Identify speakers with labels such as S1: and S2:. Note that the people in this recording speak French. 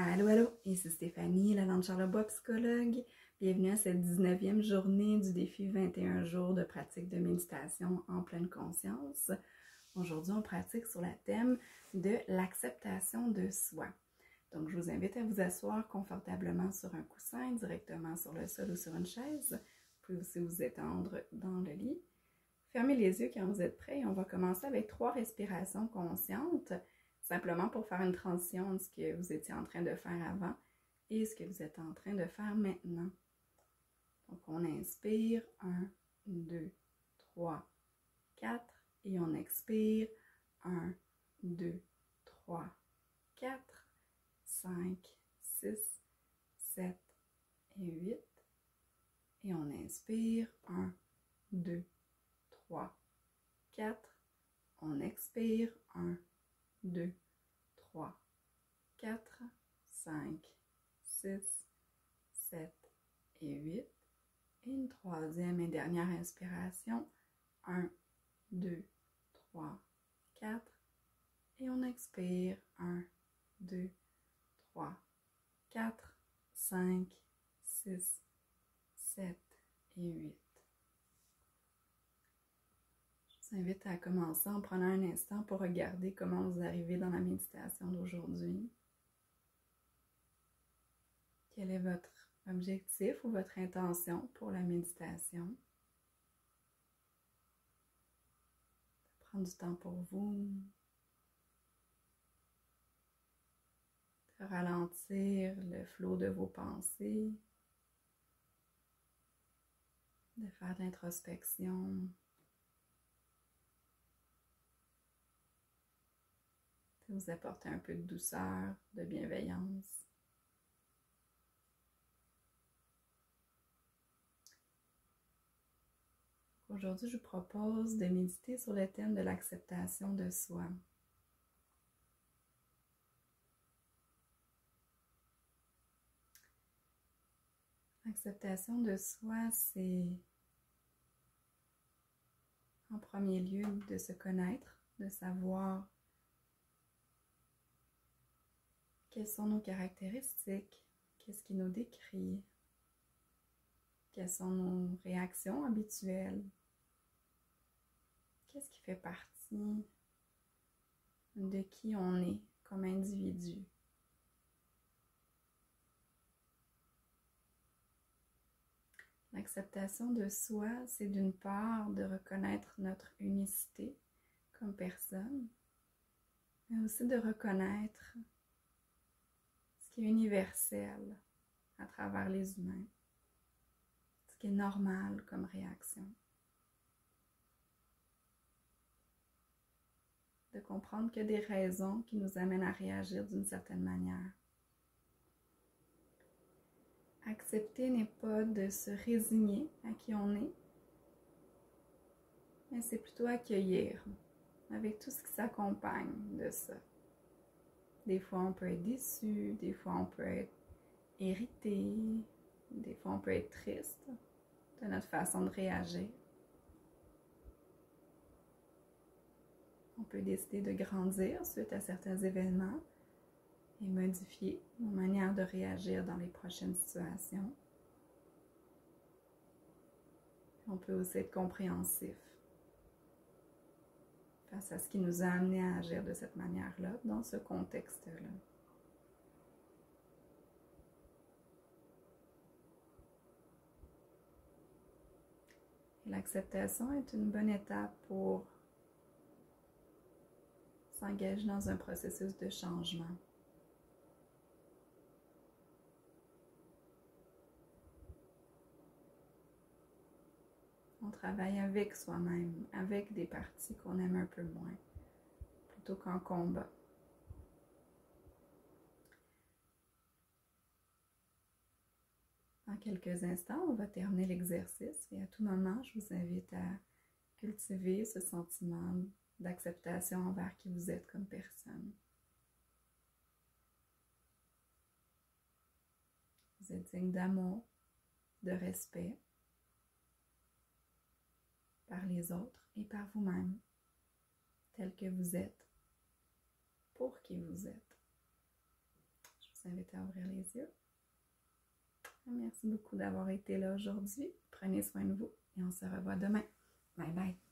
S1: Allô, allô, ici Stéphanie, la Lande Charlebois, psychologue. Bienvenue à cette 19e journée du défi 21 jours de pratique de méditation en pleine conscience. Aujourd'hui, on pratique sur le thème de l'acceptation de soi. Donc, je vous invite à vous asseoir confortablement sur un coussin, directement sur le sol ou sur une chaise. Vous pouvez aussi vous étendre dans le lit. Fermez les yeux quand vous êtes prêts et on va commencer avec 3 respirations conscientes, simplement pour faire une transition entre ce que vous étiez en train de faire avant et ce que vous êtes en train de faire maintenant. Donc, on inspire 1, 2, 3, 4 et on expire 1, 2, 3, 4, 5, 6, 7 et 8. Et on inspire 1, 2, 3, 4. On expire 1, 2, 3, 4, 5, 6, 7 et 8. Et une troisième et dernière inspiration. 1, 2, 3, 4. Et on expire 1, 2, 3, 4, 5, 6, 7 et 8. Je vous invite à commencer en prenant un instant pour regarder comment vous arrivez dans la méditation d'aujourd'hui. Quel est votre objectif ou votre intention pour la méditation? Prendre du temps pour vous, de ralentir le flot de vos pensées, de faire de l'introspection. De vous apporter un peu de douceur, de bienveillance. Aujourd'hui, je vous propose de méditer sur le thème de l'acceptation de soi. L'acceptation de soi, c'est en premier lieu de se connaître, de savoir quelles sont nos caractéristiques, qu'est-ce qui nous décrit, quelles sont nos réactions habituelles, qu'est-ce qui fait partie de qui on est comme individu. L'acceptation de soi, c'est d'une part de reconnaître notre unicité comme personne, mais aussi de reconnaître ce qui est universel à travers les humains, ce qui est normal comme réaction. De comprendre qu'il y a des raisons qui nous amènent à réagir d'une certaine manière. Accepter n'est pas de se résigner à qui on est, mais c'est plutôt accueillir avec tout ce qui s'accompagne de ça. Des fois, on peut être déçu, des fois, on peut être irrité, des fois, on peut être triste de notre façon de réagir. On peut décider de grandir suite à certains événements et modifier nos manières de réagir dans les prochaines situations. On peut aussi être compréhensif face à ce qui nous a amené à agir de cette manière-là, dans ce contexte-là. L'acceptation est une bonne étape pour s'engager dans un processus de changement. On travaille avec soi-même, avec des parties qu'on aime un peu moins, plutôt qu'en combat. Dans quelques instants, on va terminer l'exercice et à tout moment, je vous invite à cultiver ce sentiment d'acceptation envers qui vous êtes comme personne. Vous êtes digne d'amour, de respect par les autres et par vous-même, tel que vous êtes, pour qui vous êtes. vous inviter à ouvrir les yeux. Merci beaucoup d'avoir été là aujourd'hui. Prenez soin de vous et on se revoit demain. Bye bye!